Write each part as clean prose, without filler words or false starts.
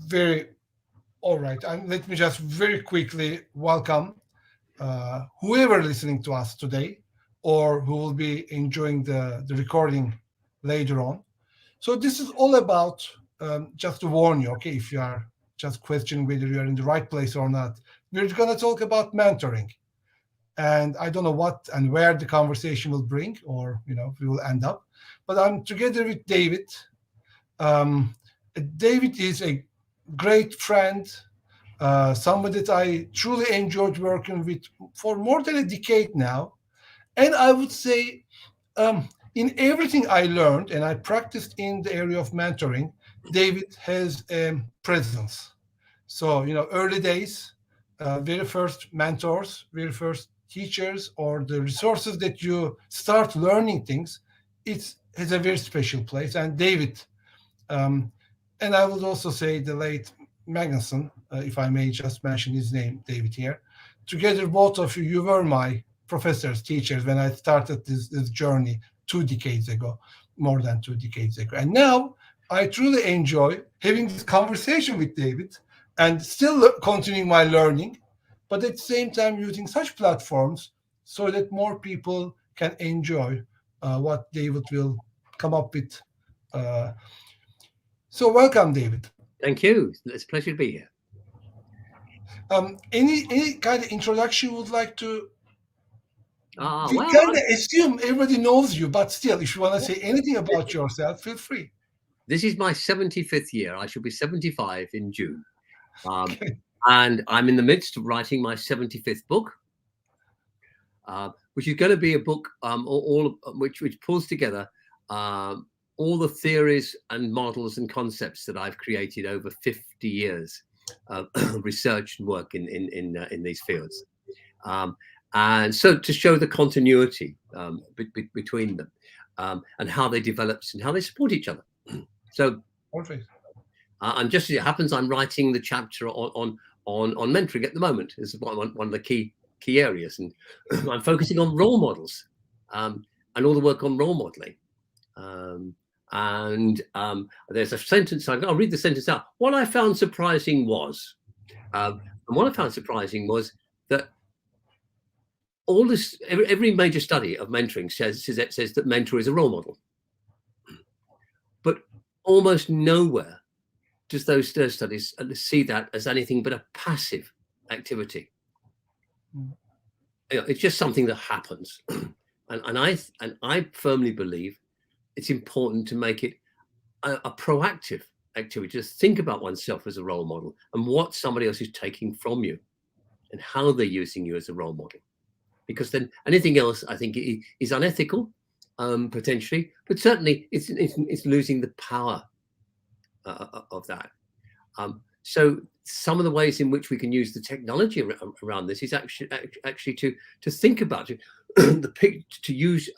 Very all right. And let me just very quickly welcome whoever listening to us today or who will be enjoying the recording later on. So this is all about, just to warn you, okay, if you are just questioning whether you are in the right place or not, we're going to talk about mentoring. And I don't know what and where the conversation will bring or, we will end up. But I'm together with David. Um, David is a great friend, someone that I truly enjoyed working with for more than a decade now. And I would say, in everything I learned and I practiced in the area of mentoring, David has a presence. So, early days, very first mentors, very first teachers, or the resources that you start learning things, it has a very special place. And David, um, and I would also say the late Magnuson, if I may just mention his name, David here. Together, both of you, you were my professors, teachers when I started this journey 2 decades ago, more than 2 decades ago. And now I truly enjoy having this conversation with David and still continuing my learning, but at the same time using such platforms so that more people can enjoy what David will come up with. Uh, so welcome, David. Thank you. It's a pleasure to be here. Any kind of introduction you would like to? We Well, kind of assume everybody knows you, but still, if you want to say anything about yourself, feel free. This is my 75th year. I shall be 75 in June. Okay. And I'm in the midst of writing my 75th book, which is going to be a book which pulls together all the theories and models and concepts that I've created over 50 years of research and work in these fields. And so to show the continuity between them and how they developed and how they support each other. So, Perfect. and just as it happens, I'm writing the chapter on mentoring at the moment. This is one of the key areas, and I'm focusing on role models and all the work on role modeling. There's a sentence. I'll read the sentence out. What I found surprising was, that all this, every major study of mentoring says that mentor is a role model, but almost nowhere does those studies see that as anything but a passive activity. It's just something that happens, and I firmly believe it's important to make it a proactive activity. Just think about oneself as a role model and what somebody else is taking from you, and how they're using you as a role model. Because then anything else, I think, is unethical, potentially, but certainly it's losing the power of that. So some of the ways in which we can use the technology around this is actually to think about it, to use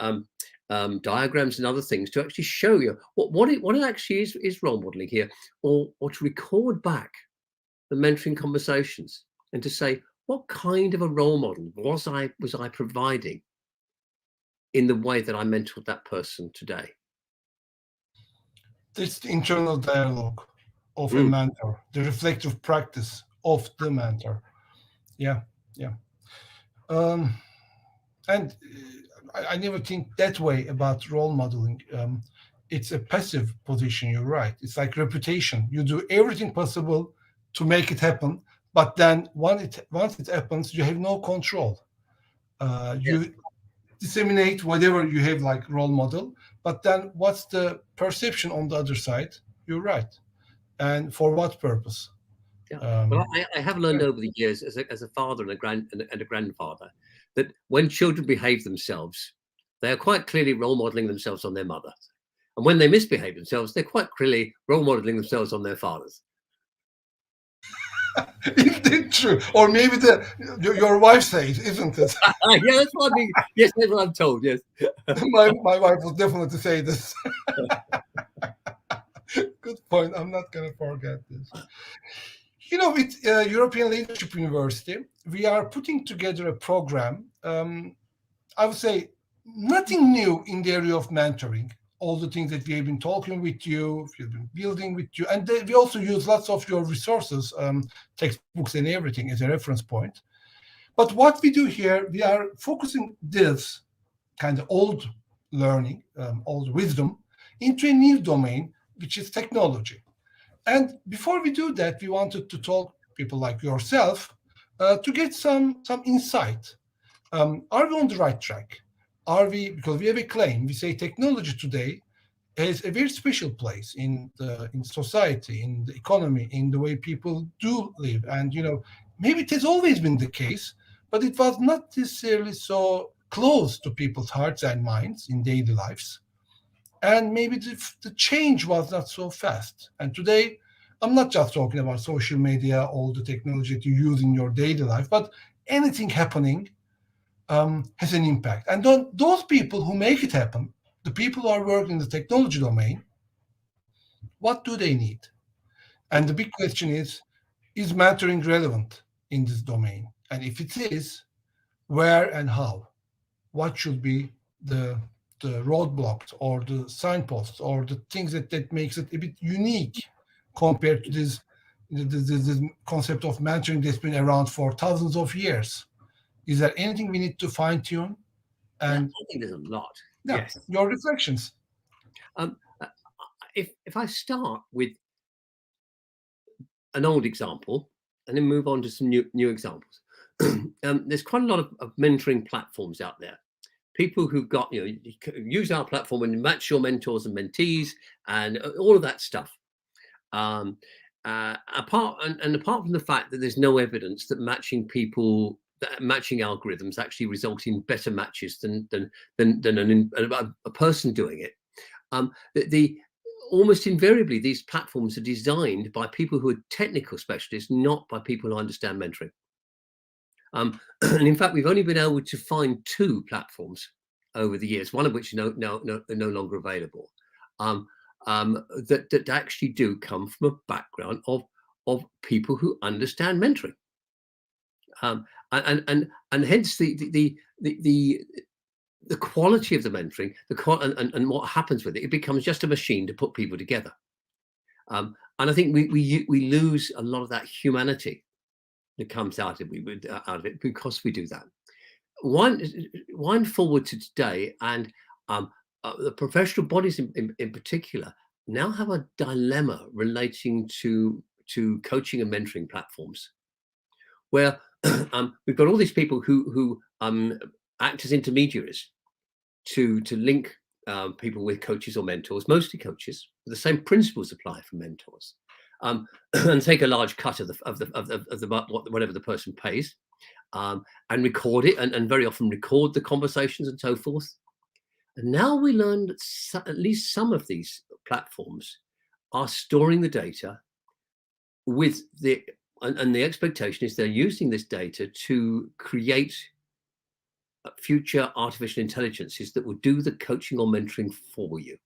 diagrams and other things to actually show you what it actually is role modeling here, or to record back the mentoring conversations and to say, what kind of a role model was I providing in the way that I mentored that person today? It's the internal dialogue of a mentor, the reflective practice of the mentor. Yeah. And I never think that way about role modeling. It's a passive position. You're right. It's like reputation. You do everything possible to make it happen, but then once it happens, you have no control. You disseminate whatever you have like role model, but then what's the perception on the other side? You're right. And for what purpose? Well, I have learned over the years as a father and a grandfather that when children behave themselves, they are quite clearly role modeling themselves on their mother. And when they misbehave themselves, they're quite clearly role modeling themselves on their fathers. Is that true? Or maybe your wife says, isn't it? Yeah, that's what I mean. Yes, that's what I'm told. Yes. my wife will definitely say this. Good point. I'm not going to forget this. With European Leadership University, we are putting together a program. I would say nothing new in the area of mentoring, all the things that we have been talking with you, we've been building with you, and we also use lots of your resources, textbooks and everything as a reference point. But what we do here, we are focusing this kind of old learning, old wisdom, into a new domain, which is technology. And before we do that, we wanted to talk people like yourself to get some insight. Are we on the right track? Are we, because we have a claim, we say technology today has a very special place in society, in the economy, in the way people do live. And maybe it has always been the case, but it was not necessarily so close to people's hearts and minds in daily lives. And maybe the change was not so fast. And today, I'm not just talking about social media, all the technology that you use in your daily life, but anything happening has an impact. And those people who make it happen, the people who are working in the technology domain, what do they need? And the big question is mentoring relevant in this domain? And if it is, where and how? What should be the roadblocks or the signposts or the things that makes it a bit unique compared to this concept of mentoring that's been around for thousands of years? Is there anything we need to fine tune? Yeah, And I think there's a lot. yeah, Yes. your reflections. Um, uh, if I start with an old example and then move on to some new examples, there's quite a lot of mentoring platforms out there. People who've got, you use our platform and match your mentors and mentees and all of that stuff. Apart from the fact that there's no evidence that matching algorithms actually result in better matches than a person doing it. The almost invariably these platforms are designed by people who are technical specialists, not by people who understand mentoring. And in fact, we've only been able to find 2 platforms over the years, one of which are no longer available, that actually do come from a background of people who understand mentoring, and hence the quality of the mentoring, and what happens with it. It becomes just a machine to put people together, and I think we lose a lot of that humanity that comes out of it because we do that. Wind forward to today, and the professional bodies in particular now have a dilemma relating to coaching and mentoring platforms, where we've got all these people who act as intermediaries to link people with coaches or mentors, mostly coaches. The same principles apply for mentors. And take a large cut of whatever the person pays, and record it, and very often record the conversations and so forth. And now we learn that at least some of these platforms are storing the data with and the expectation is they're using this data to create future artificial intelligences that will do the coaching or mentoring for you.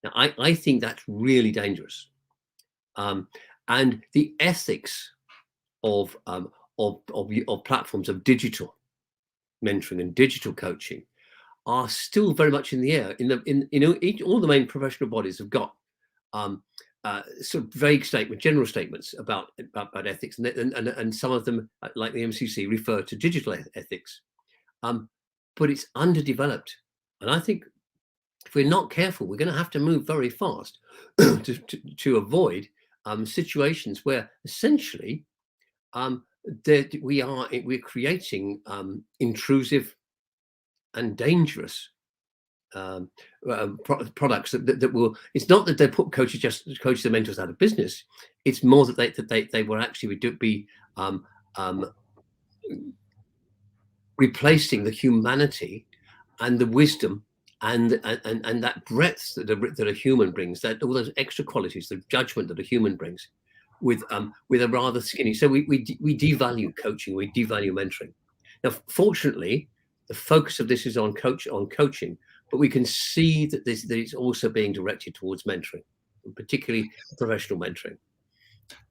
Now, I think that's really dangerous. And the ethics of platforms of digital mentoring and digital coaching are still very much in the air. All the main professional bodies have got sort of vague general statements about ethics, and some of them, like the MCC, refer to digital ethics, but it's underdeveloped. And I think if we're not careful, we're going to have to move very fast to avoid situations where essentially we're creating intrusive and dangerous products that will. It's not that they put coaches and mentors out of business. It's more that they will actually be replacing the humanity and the wisdom and that breadth that a human brings, that all those extra qualities, the judgment that a human brings, with a rather skinny. So we devalue coaching, we devalue mentoring. Now, fortunately, the focus of this is on coaching, but we can see that it's also being directed towards mentoring, particularly professional mentoring.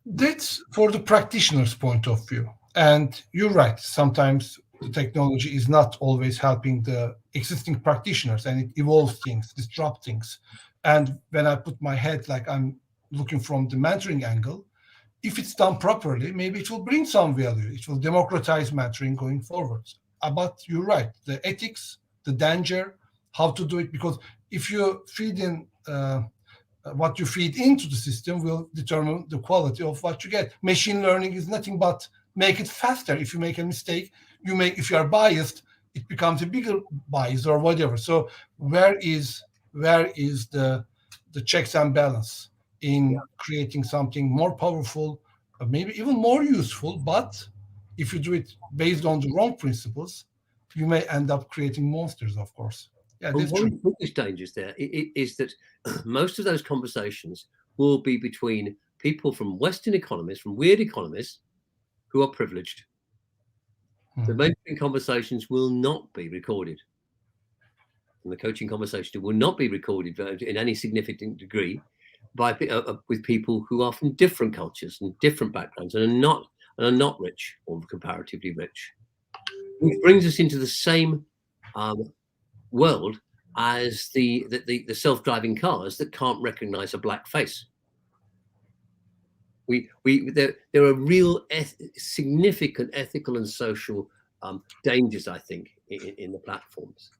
That's for the practitioner's point of view. And you're right. Sometimes the technology is not always helping the existing practitioners, and it evolves things, disrupt things. And when I put my head, like I'm looking from the mentoring angle, if it's done properly, maybe it will bring some value. It will democratize mentoring going forward. But you're right, the ethics, the danger, how to do it, because if you feed in what you feed into the system will determine the quality of what you get. Machine learning is nothing but make it faster. If you make a mistake, if you are biased, it becomes a bigger bias or whatever. So where is the checks and balance in creating something more powerful, maybe even more useful? But if you do it based on the wrong principles, you may end up creating monsters, of course. Yeah, And that's one of true. the biggest dangers there is that most of those conversations will be between people from Western economies, from weird economies, who are privileged. The mentoring conversations will not be recorded. And the coaching conversation will not be recorded in any significant degree with people who are from different cultures and different backgrounds and are not rich or comparatively rich. Which brings us into the same world as the self-driving cars that can't recognize a black face. There are real significant ethical and social dangers, I think, in the platforms.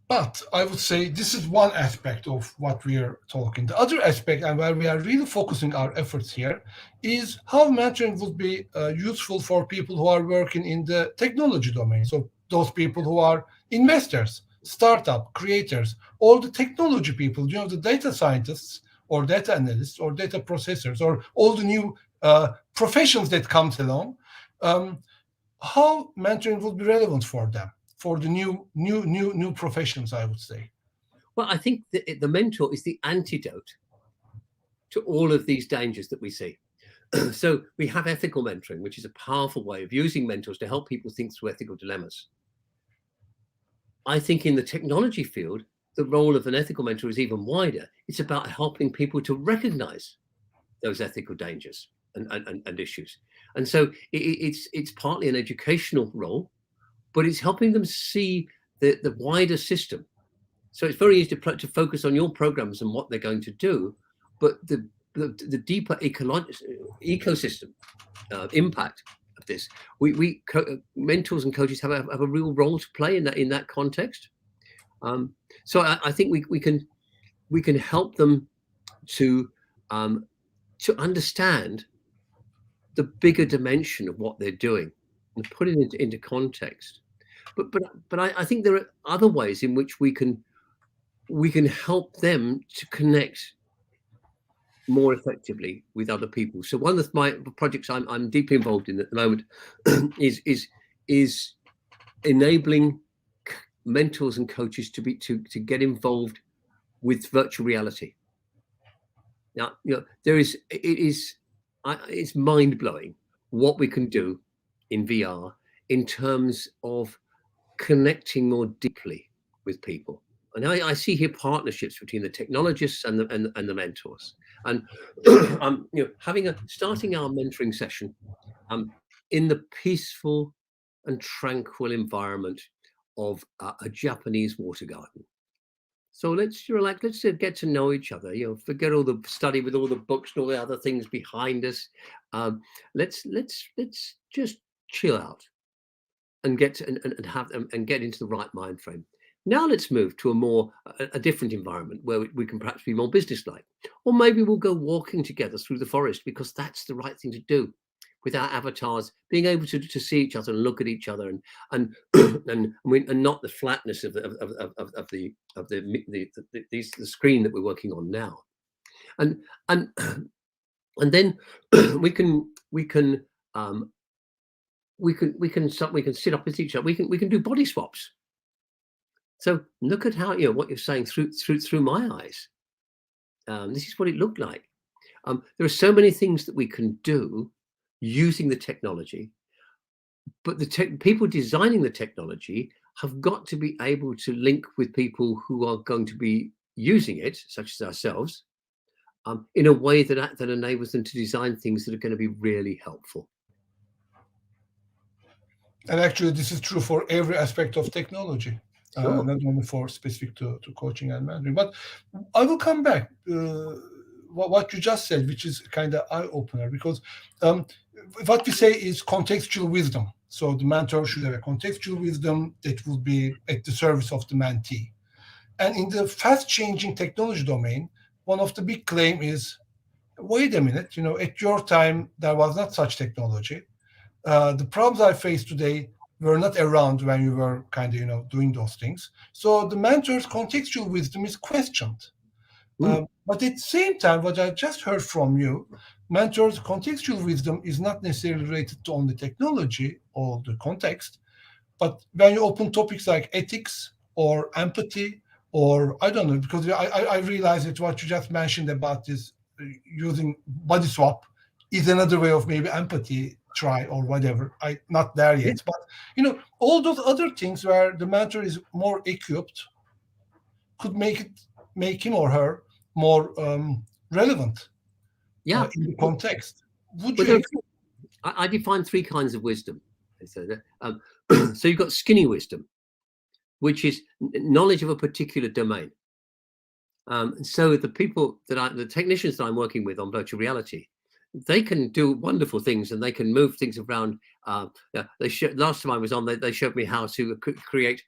But I would say this is one aspect of what we are talking. The other aspect, and where we are really focusing our efforts here, is how mentoring would be useful for people who are working in the technology domain. So those people who are investors, startup creators, all the technology people, the data scientists or data analysts or data processors or all the new professions that comes along. How mentoring would be relevant for them, for the new professions, I would say. Well, I think the mentor is the antidote to all of these dangers that we see. So we have ethical mentoring, which is a powerful way of using mentors to help people think through ethical dilemmas. I think in the technology field, the role of an ethical mentor is even wider. It's about helping people to recognize those ethical dangers and issues. And so it's partly an educational role, but it's helping them see the wider system. So it's very easy to focus on your programs and what they're going to do, but the deeper ecosystem impact of this, mentors and coaches have a real role to play in that context. So I think we can help them to understand the bigger dimension of what they're doing and put it into context. But I think there are other ways in which we can help them to connect more effectively with other people. So one of my projects I'm deeply involved in at the moment is enabling mentors and coaches to get involved with virtual reality. Now, it's mind-blowing what we can do in VR in terms of connecting more deeply with people. And I see here partnerships between the technologists and the mentors. And starting our mentoring session in the peaceful and tranquil environment of a Japanese water garden. So let's relax. Let's get to know each other. Forget all the study with all the books and all the other things behind us. Let's just chill out and get into the right mind frame. Now let's move to a different environment where we can perhaps be more businesslike, or maybe we'll go walking together through the forest because that's the right thing to do, with our avatars being able to see each other and look at each other and not the flatness of the screen that we're working on now, and then we can sit up with each other. We can do body swaps. So look at how what you're saying through my eyes. This is what it looked like. There are so many things that we can do using the technology, but the people designing the technology have got to be able to link with people who are going to be using it, such as ourselves, in a way that enables them to design things that are going to be really helpful. And actually, this is true for every aspect of technology, Sure. not only for specific to coaching and mentoring. But I will come back what you just said, which is kind of eye opener, because um, what we say is contextual wisdom. So the mentor should have a contextual wisdom that will be at the service of the mentee. And in the fast changing technology domain, one of the big claim is, wait a minute, at your time there was not such technology. The problems I face today were not around when you were kind of doing those things. So the mentor's contextual wisdom is questioned. Mm. But at the same time, what I just heard from you, mentor's contextual wisdom is not necessarily related to only technology or the context, but when you open topics like ethics or empathy, or I don't know, because I realize that what you just mentioned about this using body swap is another way of maybe empathy try or whatever. I not there Yeah. yet, but all those other things where the mentor is more equipped could make him or her more relevant Yeah. in the Well, context. Would well you there agree? are, I define three kinds of wisdom. So, so you've got skinny wisdom, which is knowledge of a particular domain. So the technicians that I'm working with on virtual reality, they can do wonderful things and they can move things around. Yeah, last time I was on, they showed me how to create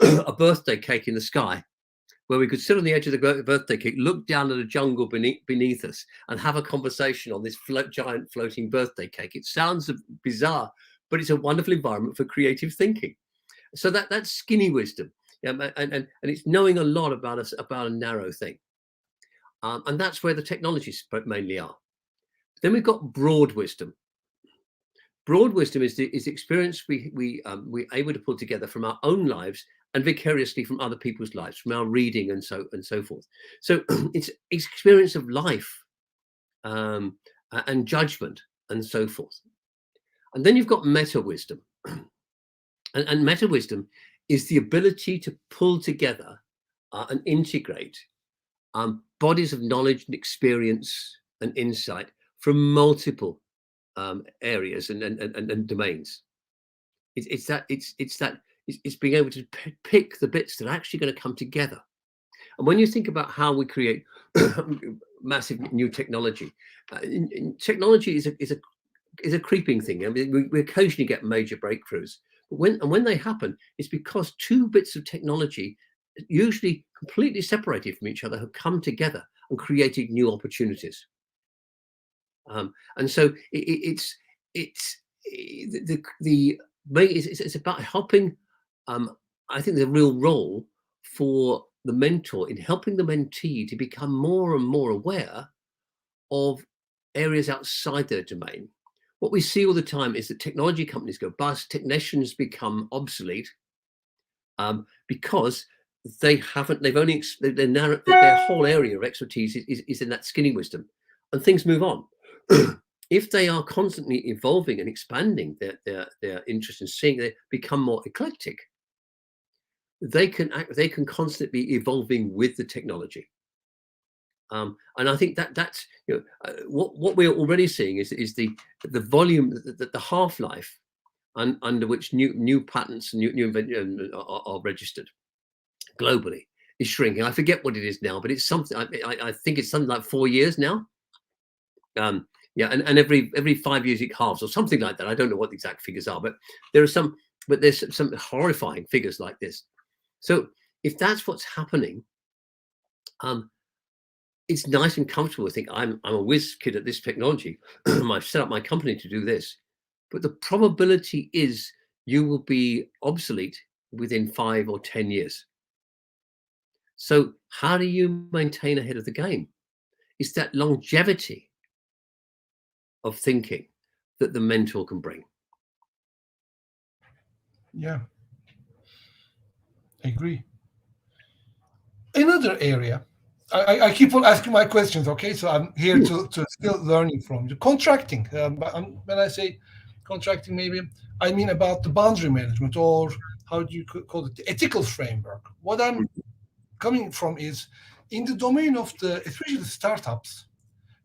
a birthday cake in the sky, where we could sit on the edge of the birthday cake, look down at a jungle beneath us, and have a conversation on this giant floating birthday cake. It sounds bizarre, but it's a wonderful environment for creative thinking. So that's skinny wisdom, and it's knowing a lot about a narrow thing, and that's where the technologies mainly are. Then we've got broad wisdom. Broad wisdom is the experience we're able to pull together from our own lives and vicariously from other people's lives, from our reading and so forth. So it's experience of life, and judgment and so forth. And then you've got meta wisdom, and meta wisdom is the ability to pull together and integrate bodies of knowledge and experience and insight from multiple areas and domains. It's being able to pick the bits that are actually going to come together. And when you think about how we create massive new technology, technology is a creeping thing. I mean, we occasionally get major breakthroughs, but when they happen, it's because two bits of technology, usually completely separated from each other, have come together and created new opportunities. And so it's about helping. I think the real role for the mentor in helping the mentee to become more and more aware of areas outside their domain. What we see all the time is that technology companies go bust, technicians become obsolete, because they've only their whole area of expertise is in that skinny wisdom, and things move on. If they are constantly evolving and expanding their interest in seeing they become more eclectic, they can constantly be evolving with the technology. And I think that's what we're already seeing is the volume, the half life under which new patents and new inventions are registered globally is shrinking. I forget what it is now, but it's something. I think it's something like 4 years now. Yeah, and every 5 years it halves or something like that. I don't know what the exact figures are, but there's some horrifying figures like this. So if that's what's happening, it's nice and comfortable to think I'm a whiz kid at this technology. I've set up my company to do this, but the probability is you will be obsolete within 5 or 10 years. So how do you maintain ahead of the game? It's that longevity of thinking that the mentor can bring. Yeah, I agree. Another area. I keep on asking my questions, okay? So I'm here to still learning from you. Contracting. But when I say contracting, maybe I mean about the boundary management, or how do you call it, the ethical framework. What I'm coming from is in the domain of especially the startups,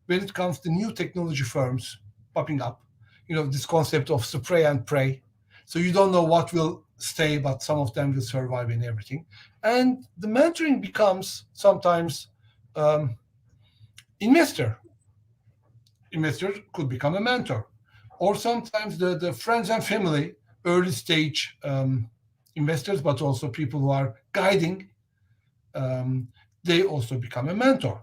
when it comes to new technology firms popping up, this concept of spray and pray. So you don't know what will stay, but some of them will survive and everything. And the mentoring becomes sometimes um, investor. Investor could become a mentor, or sometimes the friends and family, early stage investors, but also people who are guiding, um, they also become a mentor.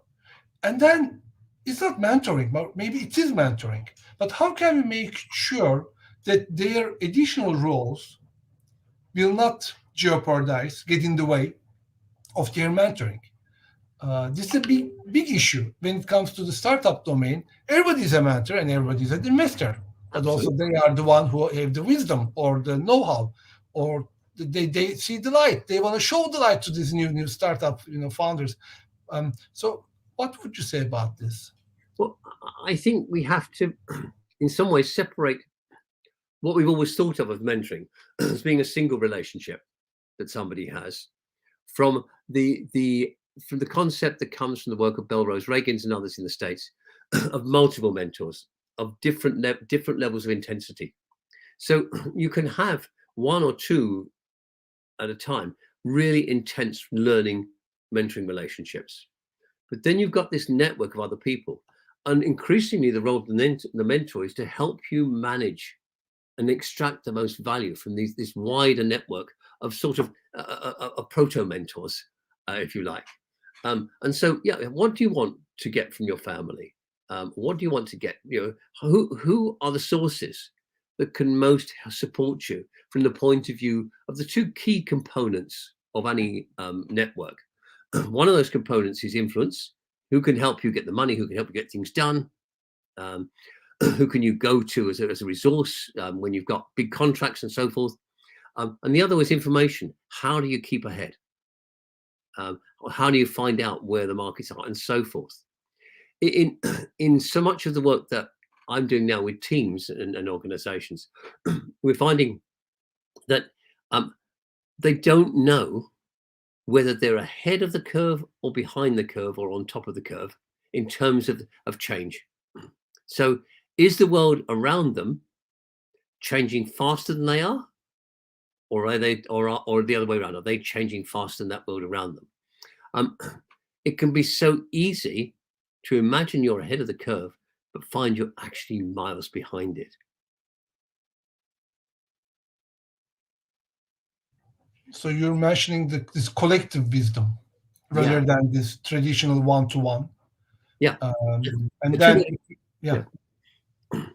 And then it's not mentoring, but maybe it is mentoring. But how can we make sure that their additional roles will not jeopardize, get in the way of their mentoring? This is a big issue when it comes to the startup domain. Everybody is a mentor and everybody is an investor, but also Absolutely. they are the one who have the wisdom or the know-how, or they see the light. They want to show the light to these new startup founders. So, what would you say about this? Well, I think we have to, in some ways, separate what we've always thought of as mentoring as being a single relationship that somebody has from the concept that comes from the work of Belrose Reagans and others in the States of multiple mentors of different levels of intensity. So you can have one or two at a time really intense learning mentoring relationships, but then you've got this network of other people, and increasingly the role of the mentor is to help you manage and extract the most value from this wider network of sort of proto mentors, if you like. And so, yeah, what do you want to get from your family? What do you want to get? Who are the sources that can most support you from the point of view of the two key components of any network? One of those components is influence. Who can help you get the money? Who can help you get things done? Um, who can you go to as a resource when you've got big contracts and so forth? And the other is information. How do you keep ahead? How do you find out where the markets are and so forth? In so much of the work that I'm doing now with teams and organizations, we're finding that they don't know whether they're ahead of the curve or behind the curve or on top of the curve in terms of change. So is the world around them changing faster than they are? Or are they, or the other way around? Are they changing faster than that world around them? It can be so easy to imagine you're ahead of the curve, but find you're actually miles behind it. So you're mentioning this collective wisdom rather Yeah, than this traditional one-to-one. yeah. And The two then, way- yeah, yeah.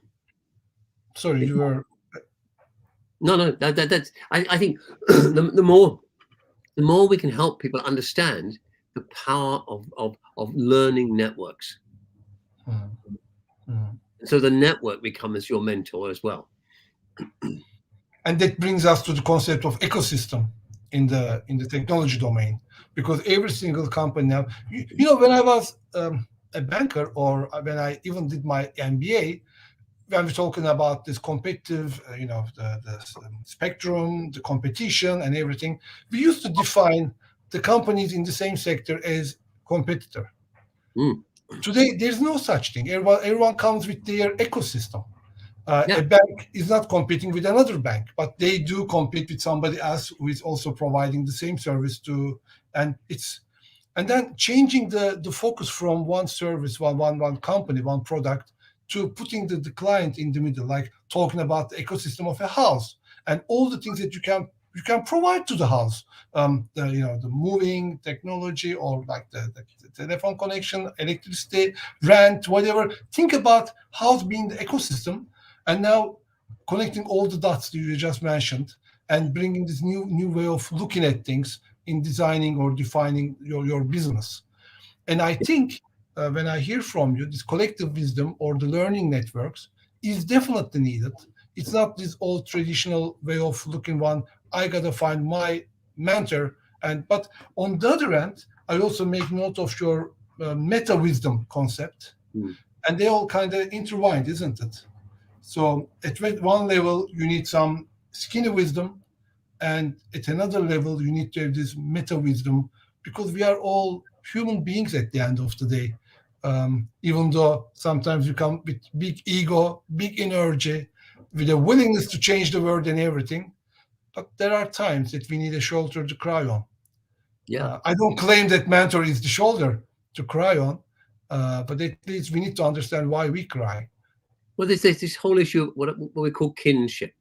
sorry, you were. No. That's. I think the more we can help people understand the power of learning networks. Hmm, hmm. So the network becomes your mentor as well. And that brings us to the concept of ecosystem in the technology domain, because every single company now, when I was a banker, or when I even did my MBA, when we're talking about this competitive, the spectrum, the competition, and everything, we used to define the companies in the same sector as competitor. Mm, Today, there's no such thing. Everyone comes with their ecosystem. A yeah. bank is not competing with another bank, but they do compete with somebody else who is also providing the same service to, and then changing the focus from one service, one company, one product, to putting the client in the middle, like talking about the ecosystem of a house and all the things that you can provide to the house, the moving technology, or like the telephone connection, electricity, rent, whatever. Think about house being the ecosystem, and now connecting all the dots that you just mentioned, and bringing this new way of looking at things in designing or defining your business. And I think when I hear from you, this collective wisdom or the learning networks is definitely needed. It's not this old traditional way of looking one. I gotta find my mentor, but on the other hand, I also make note of your meta wisdom concept, Mm. and they all kind of intertwined, isn't it? So at one level, you need some skinny wisdom, and at another level, you need to have this meta wisdom, because we are all human beings at the end of the day. Even though sometimes you come with big ego, big energy, with a willingness to change the world and everything. But there are times that we need a shoulder to cry on. Yeah. I don't claim that mentor is the shoulder to cry on, but at least we need to understand why we cry. Well, there's this whole issue of what we call kinship.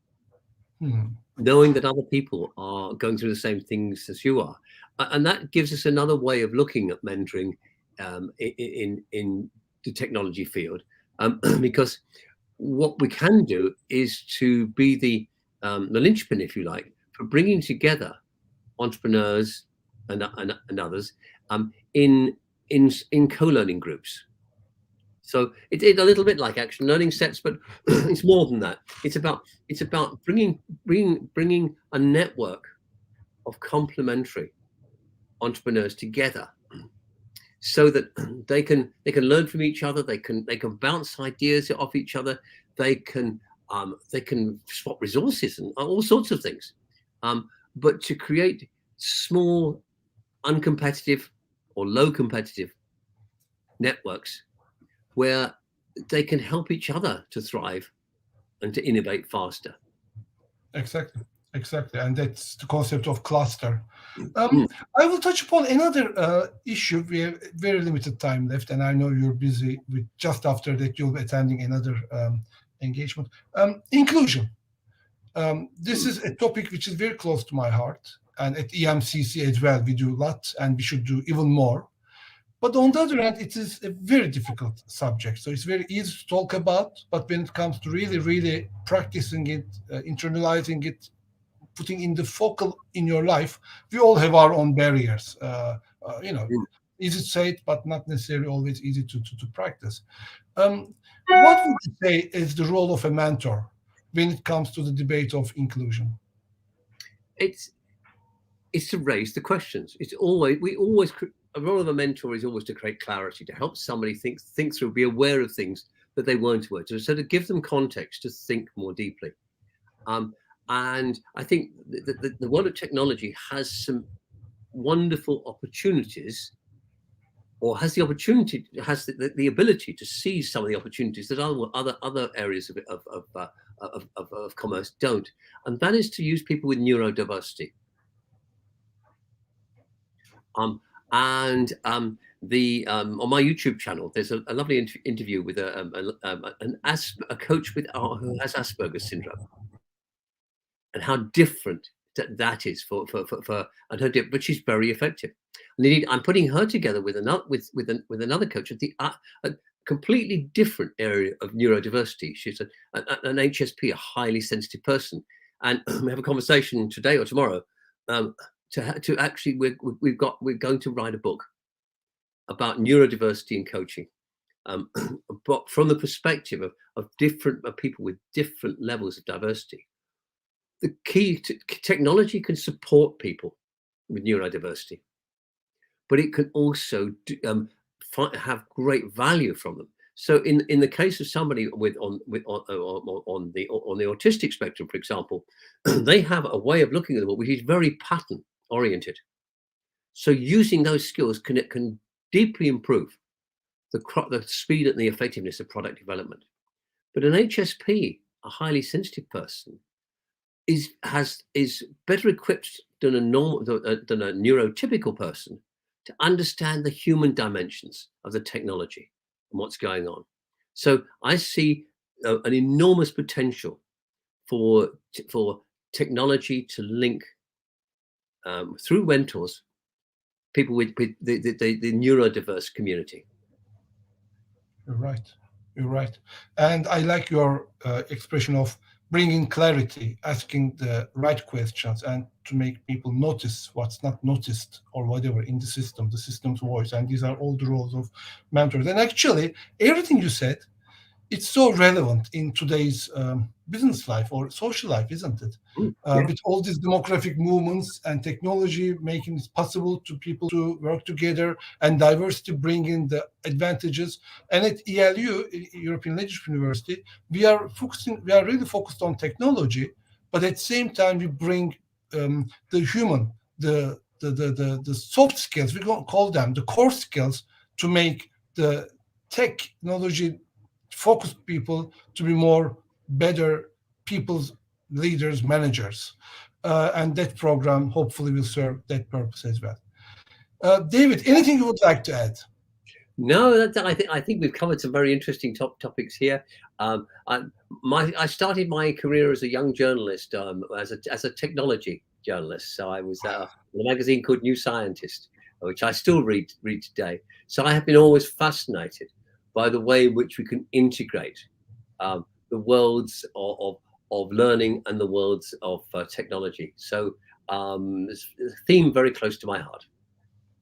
Hmm. Knowing that other people are going through the same things as you are, and that gives us another way of looking at mentoring in the technology field, because what we can do is to be the linchpin, if you like, for bringing together entrepreneurs and others in co-learning groups. So it's a little bit like action learning sets, but it's more than that. It's about bringing a network of complementary entrepreneurs together, so that they can learn from each other. They can bounce ideas off each other. They can swap resources and all sorts of things. But to create small, uncompetitive or low competitive networks where they can help each other to thrive and to innovate faster. Exactly, and that's the concept of cluster. Mm. I will touch upon another issue. We have very limited time left, and I know you're busy. With just after that, you'll be attending another engagement. Inclusion. This is a topic which is very close to my heart, and at EMCC as well, we do a lot, and we should do even more. But on the other hand, it is a very difficult subject. So it's very easy to talk about, but when it comes to really, really practicing it, internalizing it, putting in the focal in your life, we all have our own barriers. Mm. Easy to say it, but not necessarily always easy to practice. What would you say is the role of a mentor when it comes to the debate of inclusion? It's to raise the questions. A role of a mentor is always to create clarity, to help somebody think through, be aware of things that they weren't aware of, so to give them context to think more deeply. And I think the world of technology has some wonderful opportunities, or has the ability to seize some of the opportunities that other areas of commerce don't, and that is to use people with neurodiversity. And on my YouTube channel, there's a lovely interview with a coach who has Asperger's syndrome, and how different that is for and her, but she's very effective. And indeed, I'm putting her together with another coach at a completely different area of neurodiversity. She's an HSP, a highly sensitive person, and we have a conversation today or tomorrow. To actually, we're going to write a book about neurodiversity in coaching, but from the perspective of different people with different levels of diversity. The key to technology can support people with neurodiversity, but it can also have great value from them. So in the case of somebody on the autistic spectrum, for example, they have a way of looking at the world which is very pattern oriented. So using those skills can deeply improve the speed and the effectiveness of product development. But an HSP, a highly sensitive person, is better equipped than a neurotypical person to understand the human dimensions of the technology and what's going on. So I see an enormous potential for technology to link through mentors people with the neurodiverse community. You're right, and I like your expression of bringing clarity, asking the right questions, and to make people notice what's not noticed or whatever in the system's voice. And these are all the roles of mentors. And actually, everything you said, it's so relevant in today's business life or social life, isn't it? Yeah. With all these demographic movements and technology making it possible to people to work together, and diversity bringing the advantages. And at ELU, European Leadership University, we are really focused on technology, but at the same time we bring the human, the soft skills, we don't call them the core skills, to make the technology focused people to be more better people's leaders, managers. And that program hopefully will serve that purpose as well. David, anything you would like to add? No, I think we've covered some very interesting topics here. I started my career as a young journalist, as a technology journalist. So I was in a magazine called New Scientist, which I still read today. So I have been always fascinated by the way in which we can integrate the worlds of learning and the worlds of technology. So it's a theme very close to my heart.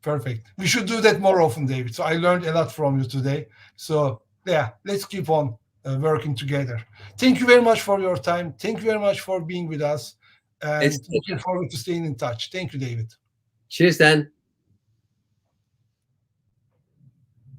Perfect. We should do that more often, David. So I learned a lot from you today. So yeah, let's keep on working together. Thank you very much for your time. Thank you very much for being with us. And looking forward to staying in touch. Thank you, David. Cheers, Dan.